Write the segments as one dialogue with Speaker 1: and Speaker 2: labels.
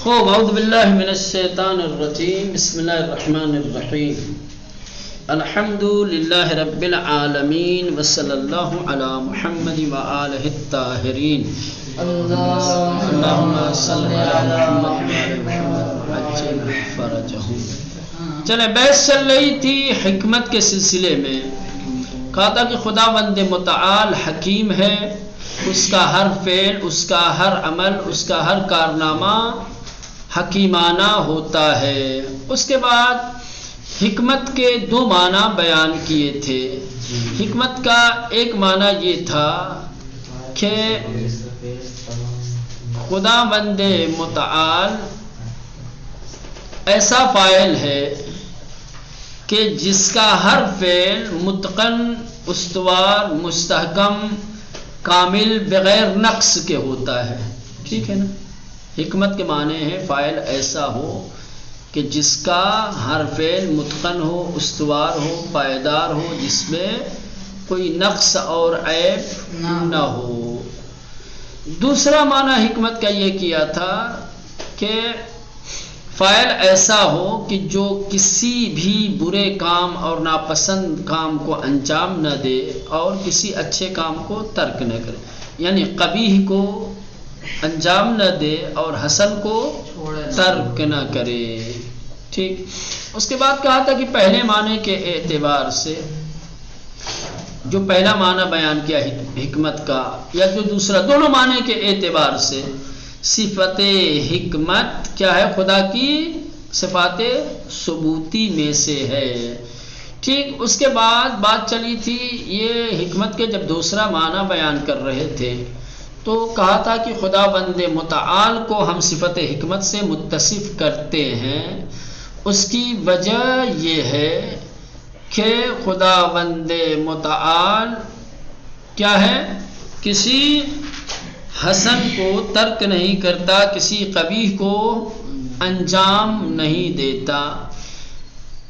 Speaker 1: خوب اعوذ باللہ من الشیطان الرجیم بسم اللہ الرحمن الرحیم الحمد للہ رب العالمین وصلی اللہ علی محمد وآلہ الطاہرین اللہم صلی علی محمد وعجل فرجہم۔ چلیں بحث چل رہی تھی حکمت کے سلسلے میں، کہا تھا کہ خداوند متعال حکیم ہے، اس کا ہر فعل، اس کا ہر عمل، اس کا ہر کارنامہ حکیمانہ ہوتا ہے۔ اس کے بعد حکمت کے دو معنی بیان کیے تھے۔ حکمت کا ایک معنی یہ تھا کہ خداوند متعال ایسا فاعل ہے کہ جس کا ہر فعل متقن، استوار، مستحکم، کامل، بغیر نقص کے ہوتا ہے۔ ٹھیک ہے نا؟ حکمت کے معنی ہے فاعل ایسا ہو کہ جس کا ہر فعل متقن ہو، استوار ہو، پائیدار ہو، جس میں کوئی نقص اور عیب نہ ہو۔ دوسرا معنی حکمت کا یہ کیا تھا کہ فاعل ایسا ہو کہ جو کسی بھی برے کام اور ناپسند کام کو انجام نہ دے اور کسی اچھے کام کو ترک نہ کرے، یعنی قبیح کو انجام نہ دے اور حسن کو ترک نہ کرے۔ ٹھیک، اس کے بعد کہا تھا کہ پہلے معنی کے اعتبار سے، جو پہلا معنی بیان کیا حکمت کا یا جو دوسرا، دونوں معنی کے اعتبار سے صفت حکمت کیا ہے؟ خدا کی صفات ثبوتی میں سے ہے۔ ٹھیک، اس کے بعد بات چلی تھی یہ حکمت کے جب دوسرا معنی بیان کر رہے تھے تو کہا تھا کہ خداوند متعال کو ہم صفت حکمت سے متصف کرتے ہیں۔ اس کی وجہ یہ ہے کہ خداوند متعال کیا ہے؟ کسی حسن کو ترک نہیں کرتا، کسی قبیح کو انجام نہیں دیتا۔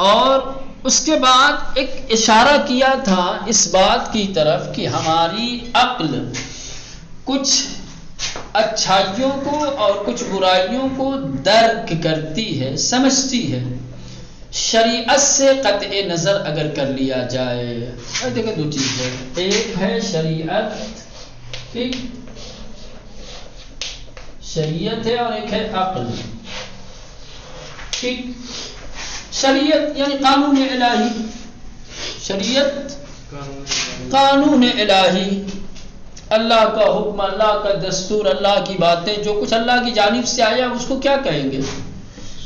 Speaker 1: اور اس کے بعد ایک اشارہ کیا تھا اس بات کی طرف کہ ہماری عقل کچھ اچھائیوں کو اور کچھ برائیوں کو درک کرتی ہے، سمجھتی ہے، شریعت سے قطع نظر اگر کر لیا جائے۔ دیکھیں دو چیز ہے، ایک ہے شریعت، ٹھیک، شریعت ہے، اور ایک ہے عقل۔ ٹھیک، شریعت یعنی قانون الہی، شریعت قانون الہی، اللہ کا حکم، اللہ کا دستور، اللہ کی باتیں، جو کچھ اللہ کی جانب سے آیا اس کو کیا کہیں گے؟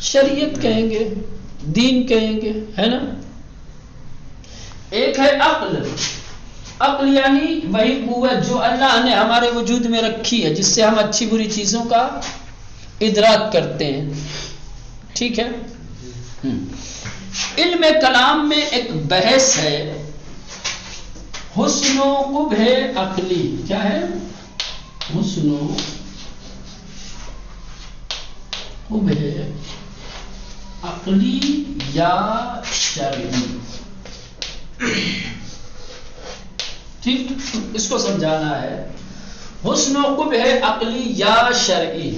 Speaker 1: شریعت کہیں گے، دین کہیں گے، ہے نا؟ ایک ہے عقل، عقل یعنی وہی قوت جو اللہ نے ہمارے وجود میں رکھی ہے، جس سے ہم اچھی بری چیزوں کا ادراک کرتے ہیں۔ ٹھیک ہے؟ علم کلام میں ایک بحث ہے، حسن و قبح عقلی، کیا ہے؟ حسن و قبح عقلی یا شرعی۔ ٹھیک، اس کو سمجھانا ہے، حسن و قبح عقلی یا شرعی۔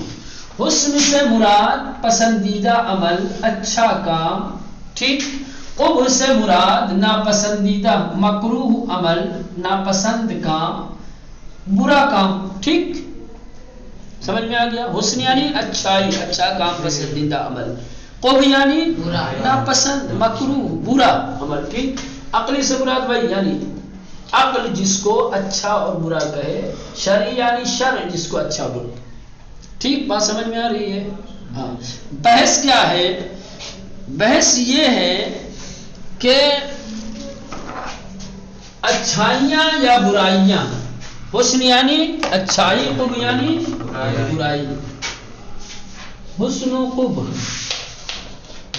Speaker 1: حسن سے مراد پسندیدہ عمل، اچھا کام، ٹھیک، قبح سے مراد ناپسندیدہ مکروہ عمل، ناپسند کام، برا کام۔ ٹھیک، سمجھ میں آ گیا؟ حسن یعنی اچھائی، اچھا کام، پسندیدہ عمل، قبح یعنی ناپسند، مکروہ، برا عمل۔ ٹھیک، عقلی سے مراد وہی، یعنی عقل جس کو اچھا اور برا کہے، شرعی یعنی شرع جس کو اچھا برا۔ ٹھیک، بات سمجھ میں آ رہی ہے؟ ہاں، بحث کیا ہے؟ بحث یہ ہے کہ اچھائیاں یا برائیاں، حسن یعنی اچھائی، قبح یعنی برائی۔ حسن و قبح،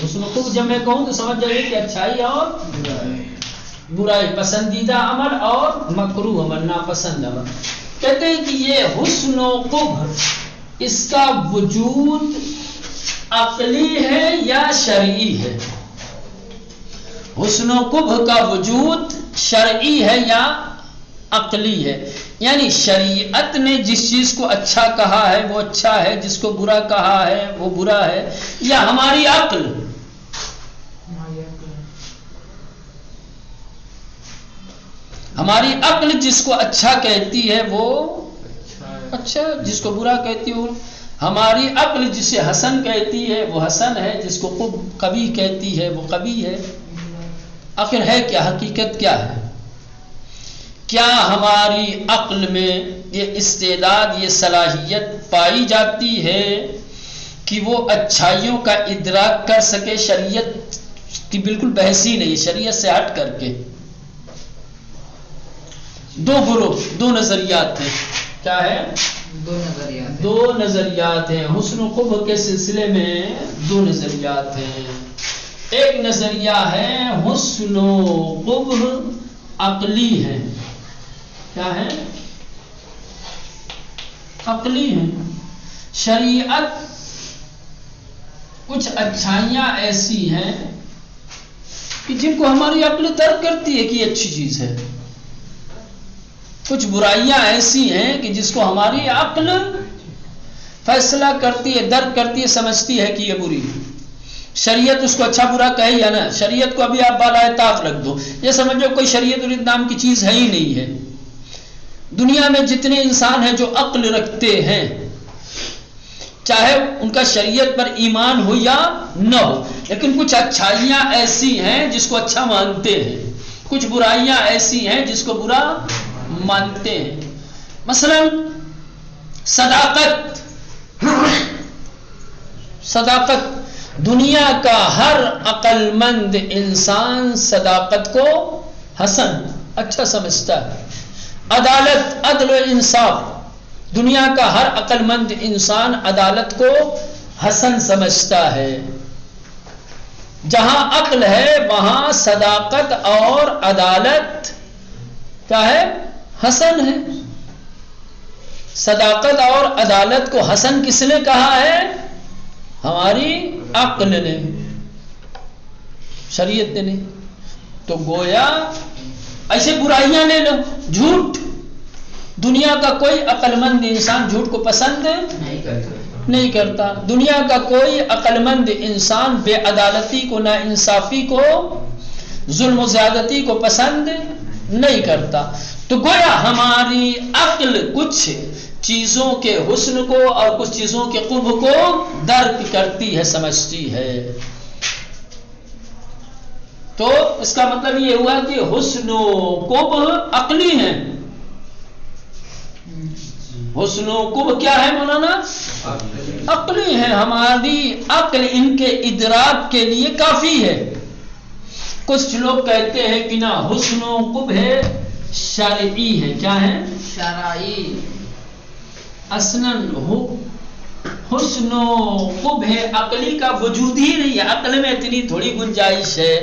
Speaker 1: حسن و قبح جب میں کہوں تو سمجھ جائیے کہ اچھائی اور برائی، پسندیدہ عمل اور مکروہ عمل، ناپسند عمل۔ کہتے ہیں کہ یہ حسن و قبح، اس کا وجود عقلی ہے یا شرعی ہے؟ حسن و قبح کا وجود شرعی ہے یا عقلی ہے؟ یعنی شریعت نے جس چیز کو اچھا کہا ہے وہ اچھا ہے، جس کو برا کہا ہے وہ برا ہے، یا ہماری عقل؟ ہماری عقل جس کو اچھا کہتی ہے وہ اچھا، جس کو برا کہتی ہے وہ، ہماری عقل جسے حسن کہتی ہے وہ حسن ہے، جس کو قبیح کہتی ہے وہ قبیح ہے۔ آخر ہے کیا؟ حقیقت کیا ہے؟ کیا ہماری عقل میں یہ استعداد، یہ صلاحیت پائی جاتی ہے کہ وہ اچھائیوں کا ادراک کر سکے؟ شریعت کی بالکل بحث ہی نہیں، شریعت سے ہٹ کر کے دو گروہ، دو نظریات ہیں۔ کیا ہے؟ دو نظریات ہیں حسن و قبح کے سلسلے میں، دو نظریات ہیں۔ ایک نظریہ ہے حسن و قبح عقلی ہے۔ کیا ہے؟ عقلی ہے۔ شریعت کچھ اچھائیاں ایسی ہیں کہ جن کو ہماری عقل ترک کرتی ہے کہ یہ اچھی چیز ہے، کچھ برائیاں ایسی ہیں کہ جس کو ہماری عقل فیصلہ کرتی ہے، درک کرتی ہے، سمجھتی ہے کہ یہ بری ہے۔ شریعت اس کو اچھا برا کہے یا نہ، شریعت کو ابھی آپ بالائے طاق رکھ دو، یہ سمجھو کوئی شریعت اور نام کی چیز ہے ہی نہیں ہے۔ دنیا میں جتنے انسان ہیں جو عقل رکھتے ہیں، چاہے ان کا شریعت پر ایمان ہو یا نہ ہو، لیکن کچھ اچھائیاں ایسی ہیں جس کو اچھا مانتے ہیں، کچھ برائیاں ایسی ہیں جس کو برا مانتے ہیں۔ مثلا صداقت، صداقت دنیا کا ہر عقل مند انسان صداقت کو حسن، اچھا سمجھتا ہے۔ عدالت، عدل و انصاف، دنیا کا ہر عقل مند انسان عدالت کو حسن سمجھتا ہے۔ جہاں عقل ہے وہاں صداقت اور عدالت کیا ہے؟ حسن ہے۔ صداقت اور عدالت کو حسن کس نے کہا ہے؟ ہماری عقل نے، شریعت نے نہیں۔ تو گویا ایسے برائیاں لے لو، جھوٹ، دنیا کا کوئی عقل مند انسان جھوٹ کو پسند نہیں کرتا۔ دنیا کا کوئی عقل مند انسان بے عدالتی کو، نا انصافی کو، ظلم و زیادتی کو پسند نہیں کرتا۔ تو گویا ہماری عقل کچھ چیزوں کے حسن کو اور کچھ چیزوں کے قبح کو درک کرتی ہے، سمجھتی ہے۔ تو اس کا مطلب یہ ہوا کہ حسن و قبح عقلی ہیں۔ حسن و قبح کیا ہے مولانا؟ عقلی ہے۔ ہماری عقل ان کے ادراک کے لیے کافی ہے۔ کچھ لوگ کہتے ہیں کہ نہ، حسن و قبح شرعی ہے۔ کیا ہے؟ شرعی۔ اصلاً حسن و قبح عقلی کا وجود ہی نہیں ہے۔ عقل میں اتنی تھوڑی گنجائش ہے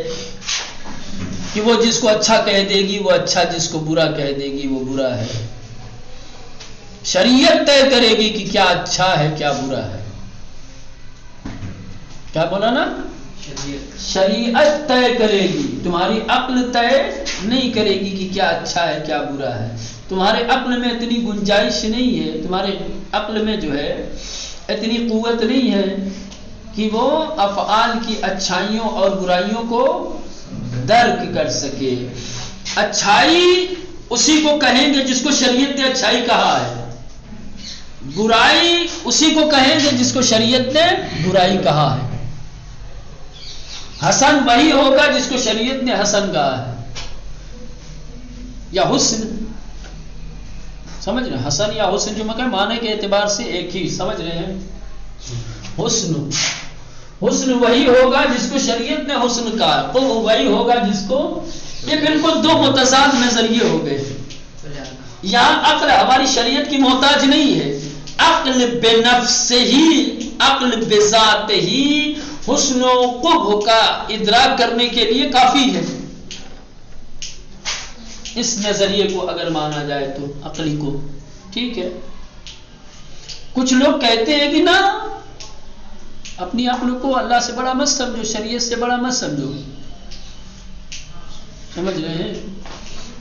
Speaker 1: کہ وہ جس کو اچھا کہہ دے گی وہ اچھا، جس کو برا کہہ دے گی وہ برا ہے۔ شریعت طے کرے گی کہ کیا اچھا ہے کیا برا ہے۔ کیا بولا نا؟ شریعت طے کرے گی، تمہاری عقل طے نہیں کرے گی کہ کیا اچھا ہے کیا برا ہے۔ تمہارے عقل میں اتنی گنجائش نہیں ہے، تمہارے عقل میں جو ہے اتنی قوت نہیں ہے کہ وہ افعال کی اچھائیوں اور برائیوں کو درک کر سکے۔ اچھائی اسی کو کہیں گے جس کو شریعت نے اچھائی کہا ہے، برائی اسی کو کہیں گے جس کو شریعت نے برائی کہا ہے۔ حسن وہی ہوگا جس کو شریعت نے حسن کہا ہے، یا حسن، سمجھ رہے ہیں؟ حسن یا حسن جو میں معنی کے اعتبار سے ایک ہی، سمجھ رہے ہیں؟ حسن وہی ہوگا جس کو شریعت نے حسن کہا، قبح وہی ہوگا جس کو، یہ بالکل دو متضاد نظریے ہو گئے۔ یہاں عقل ہماری شریعت کی محتاج نہیں ہے، عقل بے نفس ہی، عقل بذات ہی حسن و قبح کا ادراک کرنے کے لیے کافی ہے۔ اس نظریے کو اگر مانا جائے تو عقلی کو، ٹھیک ہے۔ کچھ لوگ کہتے ہیں کہ نہ، اپنی عقل کو اللہ سے بڑا مت سمجھو، شریعت سے بڑا مت سمجھو، سمجھ رہے ہیں؟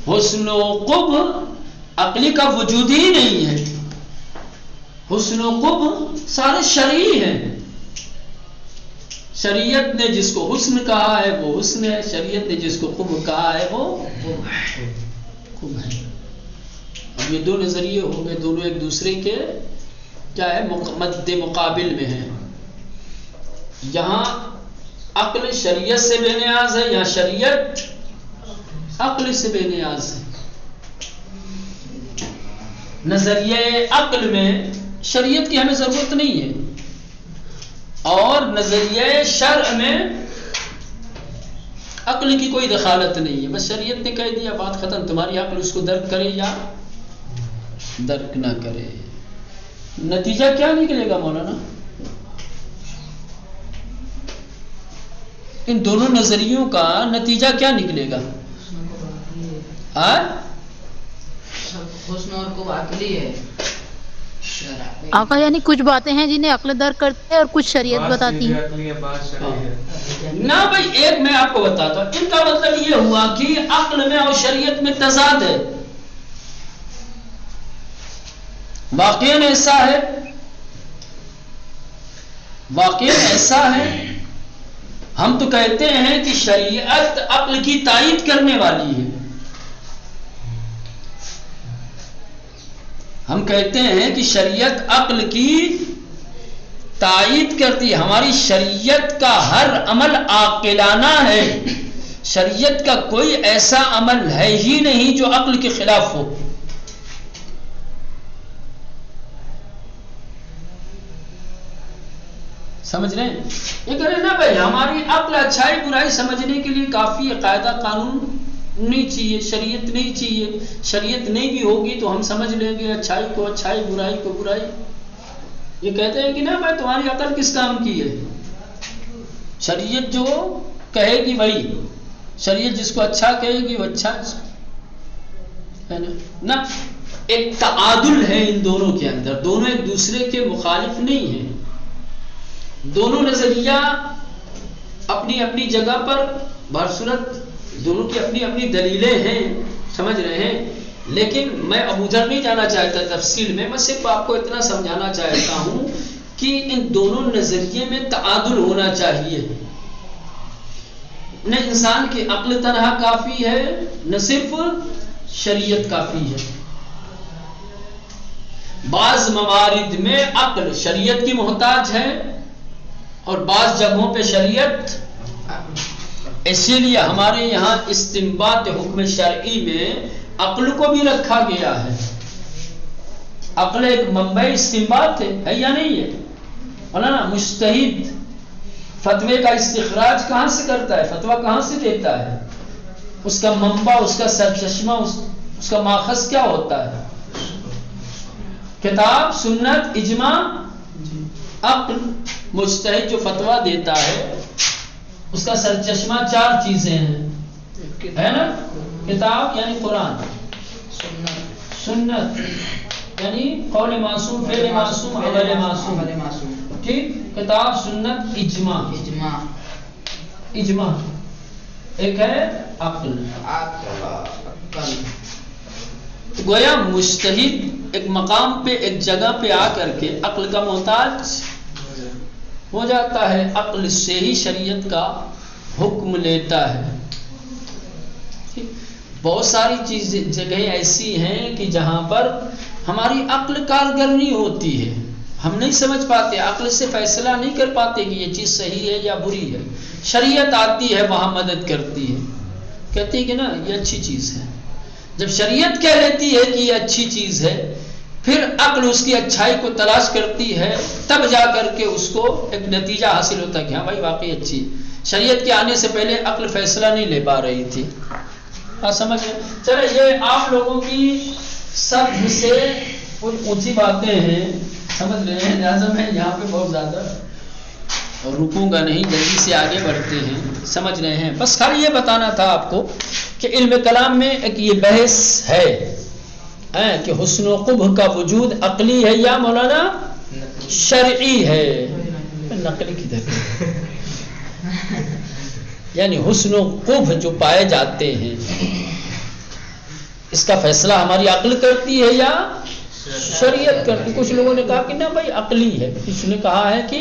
Speaker 1: حسن و قبح عقلی کا وجود ہی نہیں ہے. حسن و قبح سارے شرعی ہیں. شریعت نے جس کو حسن کہا ہے وہ حسن ہے، شریعت نے جس کو قبح کہا ہے وہ قبح ہے. اب یہ دو نظریے ہوں گے، دونوں ایک دوسرے کے کیا ہے مد مقابل میں ہیں. یہاں عقل شریعت سے بے نیاز ہے، یہاں شریعت عقل سے بے نیاز ہے. نظریہ عقل میں شریعت کی ہمیں ضرورت نہیں ہے، اور نظریہ شرع میں عقل کی کوئی دخالت نہیں ہے. بس شریعت نے کہہ دیا بات ختم، تمہاری عقل اس کو درک کرے یا درک نہ کرے. نتیجہ کیا نکلے گا مولانا؟ ان دونوں نظریوں کا نتیجہ کیا نکلے گا؟
Speaker 2: حسن اور قبح عقلی ہے.
Speaker 3: آقا یعنی کچھ باتیں ہیں جنہیں عقل درک کرتے ہیں اور کچھ شریعت بتاتی ہے.
Speaker 1: نہ بھائی، ایک میں آپ کو بتاتا ہوں. ان کا مطلب یہ ہوا کہ عقل میں اور شریعت میں تضاد ہے. واقعاً ایسا ہے، واقعاً ایسا ہے. ہم تو کہتے ہیں کہ شریعت عقل کی تائید کرنے والی ہے. ہم کہتے ہیں کہ شریعت عقل کی تائید کرتی ہے. ہماری شریعت کا ہر عمل عاقلانہ ہے. شریعت کا کوئی ایسا عمل ہے ہی نہیں جو عقل کے خلاف ہو. سمجھ رہے ہیں؟ یہ کہہ رہے نا بھائی ہماری عقل اچھائی برائی سمجھنے کے لیے کافی ہے، قاعدہ قانون نہیں چاہیے، شریعت نہیں چاہیے. شریعت نہیں بھی ہوگی تو ہم سمجھ لیں گے اچھائی کو اچھائی، برائی کو برائی. یہ کہتے ہیں کہ نا بھائی تمہاری عقل کس کام کی ہے؟ شریعت جو کہے گی وہی، شریعت جس کو اچھا کہے گی وہ اچھا ہے نا. ایک تعادل ہے ان دونوں کے اندر، دونوں ایک دوسرے کے مخالف نہیں ہیں. دونوں نظریہ اپنی اپنی جگہ پر بہرصورت دونوں کی اپنی اپنی دلیلیں ہیں، سمجھ رہے ہیں. لیکن میں اب ادھر نہیں جانا چاہتا تفصیل میں صرف آپ کو اتنا سمجھانا چاہتا ہوں کہ ان دونوں نظریے میں تعادل ہونا چاہیے. نہ انسان کی عقل تنہا کافی ہے، نہ صرف شریعت کافی ہے. بعض موارد میں عقل شریعت کی محتاج ہے اور بعض جگہوں پہ شریعت. اسی لیے ہمارے یہاں استنباط حکم شرعی میں عقل کو بھی رکھا گیا ہے. عقل ایک منبع استنباط ہے یا نہیں ہے؟ مولانا مجتہد فتوے کا استخراج کہاں سے کرتا ہے؟ فتویٰ کہاں سے دیتا ہے؟ اس کا منبع، اس کا سرچشمہ، اس کا ماخذ کیا ہوتا ہے؟ کتاب، سنت، اجماع. عقل مجتہد جو فتویٰ دیتا ہے اس کا سرچشمہ چار چیزیں ہیں، ہے نا؟ کتاب یعنی قرآن، سنت یعنی قول معصوم، فعل معصوم، عمل معصوم. ٹھیک، کتاب، سنت، اجماع. ایک ہے عقل. گویا مجتہد ایک مقام پہ، ایک جگہ پہ آ کر کے عقل کا محتاج ہو جاتا ہے. عقل سے ہی شریعت کا حکم لیتا ہے. بہت ساری چیزیں جگہیں ایسی ہیں کہ جہاں پر ہماری عقل کارگر نہیں ہوتی ہے، ہم نہیں سمجھ پاتے، عقل سے فیصلہ نہیں کر پاتے کہ یہ چیز صحیح ہے یا بری ہے. شریعت آتی ہے وہاں مدد کرتی ہے، کہتی ہے کہ نا یہ اچھی چیز ہے. جب شریعت کہہ لیتی ہے کہ یہ اچھی چیز ہے، پھر عقل اس کی اچھائی کو تلاش کرتی ہے، تب جا کر کے اس کو ایک نتیجہ حاصل ہوتا ہے کہ ہاں بھائی واقعی اچھی. شریعت کے آنے سے پہلے عقل فیصلہ نہیں لے پا رہی تھی. سمجھ رہے؟ چلے یہ آپ لوگوں کی سب سے کچھ اونچی باتیں ہیں، سمجھ رہے ہیں، لہٰذا میں یہاں پہ بہت زیادہ رکوں گا نہیں، جلدی سے آگے بڑھتے ہیں. سمجھ رہے ہیں؟ بس خالی یہ بتانا تھا آپ کو کہ علم کلام میں ایک یہ بحث ہے کہ حسن و قبح کا وجود عقلی ہے یا مولانا شرعی ہے. نقلی کی طرف یعنی حسن و قبح جو پائے جاتے ہیں اس کا فیصلہ ہماری عقل کرتی ہے یا شریعت کرتی؟ کچھ لوگوں نے کہا کہ نہ بھائی عقلی ہے، کچھ نے کہا ہے کہ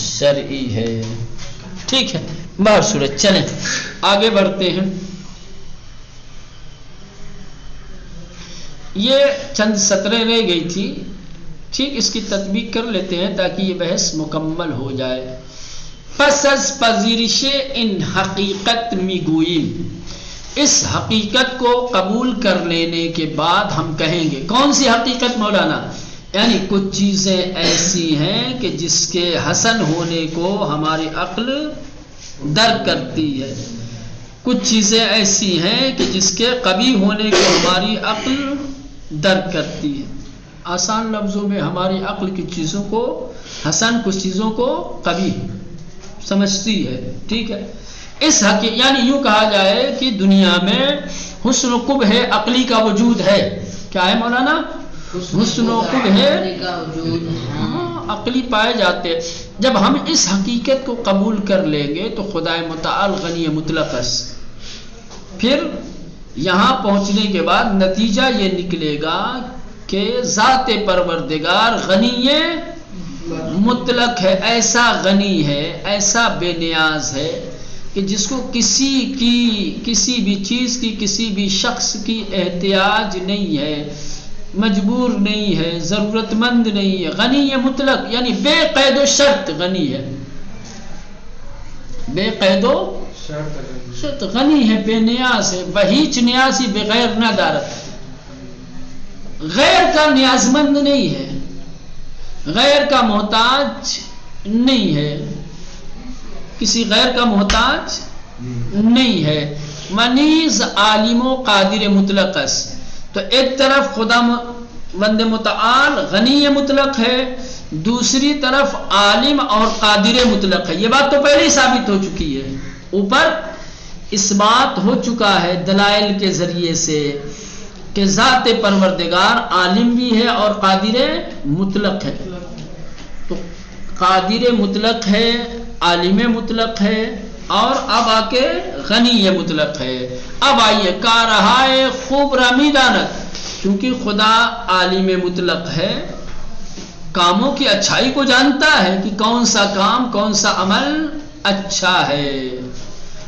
Speaker 1: شرعی ہے. ٹھیک ہے، باہر صورت. چلیں آگے بڑھتے ہیں. یہ چند سطریں رہ گئی تھی، ٹھیک، اس کی تطبیق کر لیتے ہیں تاکہ یہ بحث مکمل ہو جائے. پس از پذیرش ان حقیقت میگوییم، اس حقیقت کو قبول کر لینے کے بعد ہم کہیں گے. کون سی حقیقت مولانا؟ یعنی کچھ چیزیں ایسی ہیں کہ جس کے حسن ہونے کو ہماری عقل درک کرتی ہے، کچھ چیزیں ایسی ہیں کہ جس کے قبیح ہونے کو ہماری عقل درک کرتی ہے. آسان لفظوں میں ہماری عقل کی چیزوں کو حسن، کچھ چیزوں کو قبیح سمجھتی ہے. ٹھیک ہے، اس حقیقت یعنی یوں کہا جائے کہ دنیا میں حسن و قبح عقلی کا وجود ہے. کیا ہے مولانا؟ حسن و قبح عقلی پائے جاتے. جب ہم اس حقیقت کو قبول کر لیں گے تو خدا متعال غنی مطلق است. پھر یہاں پہنچنے کے بعد نتیجہ یہ نکلے گا کہ ذات پروردگار غنی مطلق ہے، ایسا غنی ہے، ایسا بے نیاز ہے کہ جس کو کسی بھی چیز کی، کسی بھی شخص کی احتیاج نہیں ہے، مجبور نہیں ہے، ضرورت مند نہیں ہے. غنی مطلق یعنی بے قید و شرط غنی ہے، بے قید و شرط غنی ہے، بے نیاز ہے. وہیچ نیازی بغیر نہ دارت، غیر کا نیاز مند نہیں ہے، غیر کا محتاج نہیں ہے، کسی غیر کا محتاج نہیں ہے. منیز عالم و قادر مطلق است. تو ایک طرف خدا بند متعال غنی مطلق ہے، دوسری طرف عالم اور قادر مطلق ہے. یہ بات تو پہلے ہی ثابت ہو چکی ہے، اوپر اس بات ہو چکا ہے دلائل کے ذریعے سے کہ ذات پروردگار عالم بھی ہے اور قادر مطلق ہے. تو قادر مطلق ہے، عالم مطلق ہے، اور اب آ کے غنی مطلق ہے. اب آئیے کا رہا ہے خوب رمیدانت، کیونکہ خدا عالم مطلق ہے، کاموں کی اچھائی کو جانتا ہے کہ کون سا کام، کون سا عمل اچھا ہے.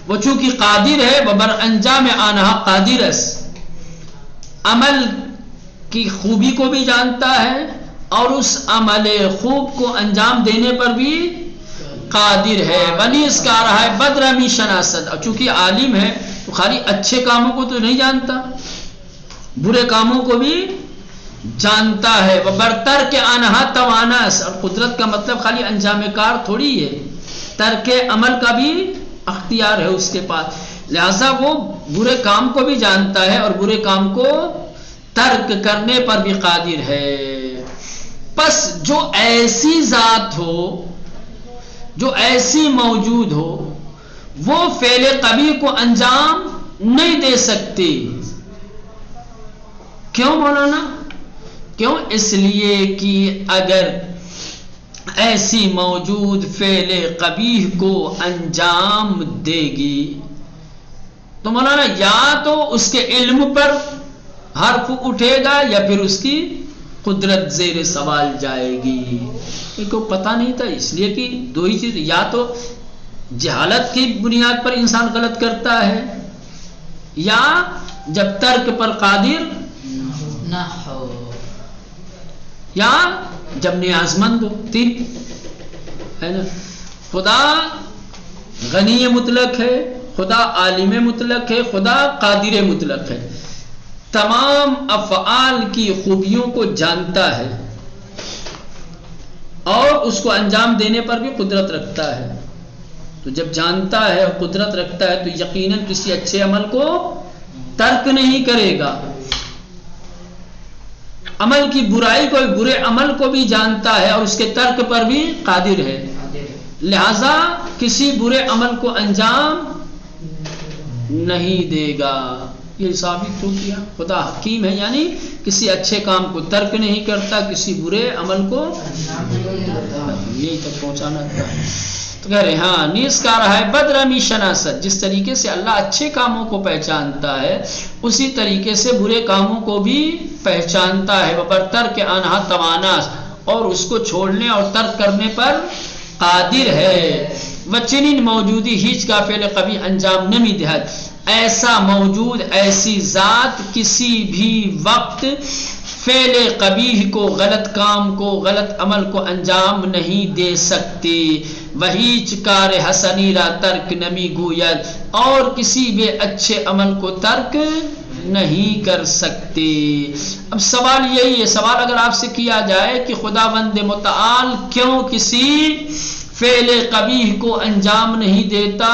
Speaker 1: وہ چونکہ قادر ہے، ببر انجام آنہا قادر است، عمل کی خوبی کو بھی جانتا ہے اور اس عمل خوب کو انجام دینے پر بھی قادر ہے. بنی اس کا رہا ہے بدرمی شناست، اور چونکہ عالم ہے تو خالی اچھے کاموں کو تو نہیں جانتا، برے کاموں کو بھی جانتا ہے. وہ برتر کے آنہا توانس، اور قدرت کا مطلب خالی انجام کار تھوڑی ہے، ترک عمل کا بھی اختیار ہے اس کے پاس. لہذا وہ برے کام کو بھی جانتا ہے اور برے کام کو ترک کرنے پر بھی قادر ہے. پس جو ایسی ذات ہو، جو ایسی موجود ہو، وہ فعل قبیح کو انجام نہیں دے سکتی. کیوں مولانا؟ کیوں؟ اس لیے کہ اگر ایسی موجود فعل قبیح کو انجام دے گی تو مولانا یا تو اس کے علم پر حرف اٹھے گا یا پھر اس کی قدرت زیر سوال جائے گی. ان کو پتہ نہیں تھا، اس لیے کہ دو ہی چیز، یا تو جہالت کی بنیاد پر انسان غلط کرتا ہے، یا جب ترک پر قادر نہ ہو، یا جب نیاز مند ہو. تین ہے نا. خدا غنی مطلق ہے، خدا عالم مطلق ہے، خدا قادر مطلق ہے، تمام افعال کی خوبیوں کو جانتا ہے اور اس کو انجام دینے پر بھی قدرت رکھتا ہے. تو جب جانتا ہے اور قدرت رکھتا ہے تو یقیناً کسی اچھے عمل کو ترک نہیں کرے گا. عمل کی برائی کو، برے عمل کو بھی جانتا ہے اور اس کے ترک پر بھی قادر ہے. لہذا کسی برے عمل کو انجام نہیں دے گا. یہ ثابت ہو گیا خدا حکیم ہے، یعنی کسی اچھے کام کو ترک نہیں کرتا، کسی برے عمل کو یہی تک پہنچانا تھا. کرے. ہاں نیز کا رہا ہے بدرمی شناست، جس طریقے سے اللہ اچھے کاموں کو پہچانتا ہے اسی طریقے سے برے کاموں کو بھی پہچانتا ہے. وبر ترک آنہا تواناس، اور اس کو چھوڑنے اور ترک کرنے پر قادر ہے. وچنین موجودی ہیچ کا فعل کبھی انجام نمی دہد، ایسا موجود ایسی ذات کسی بھی وقت فعل قبیح کو، غلط کام کو، غلط عمل کو انجام نہیں دے سکتی. وہیچ کار حسنی را ترک نمی گوید، اور کسی بھی اچھے عمل کو ترک نہیں کر سکتے. اب سوال یہی ہے، سوال اگر آپ سے کیا جائے کہ خداوند متعال کیوں کسی فعل قبیح کو انجام نہیں دیتا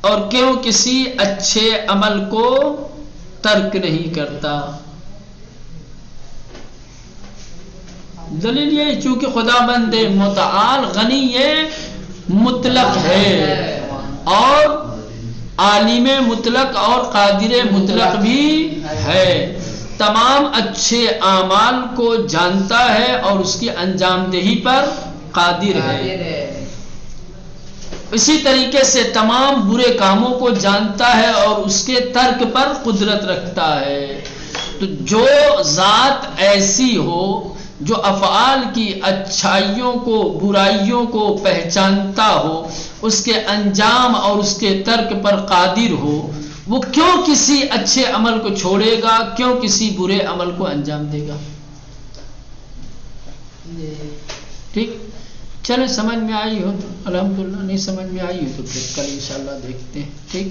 Speaker 1: اور کیوں کسی اچھے عمل کو ترک نہیں کرتا؟ دلیل یہ چونکہ خداوند متعال غنی مطلق ہے اور عالم مطلق اور قادر مطلق بھی ہے، تمام اچھے اعمال کو جانتا ہے اور اس کی انجام دہی پر قادر ہے. اسی طریقے سے تمام برے کاموں کو جانتا ہے اور اس کے ترک پر قدرت رکھتا ہے. تو جو ذات ایسی ہو جو افعال کی اچھائیوں کو برائیوں کو پہچانتا ہو، اس کے انجام اور اس کے ترک پر قادر ہو، وہ کیوں کسی اچھے عمل کو چھوڑے گا، کیوں کسی برے عمل کو انجام دے گا؟ ٹھیک، چلے سمجھ میں آئی ہو تو الحمدللہ، نہیں سمجھ میں آئی ہو تو پھر کل انشاءاللہ دیکھتے ہیں. ٹھیک.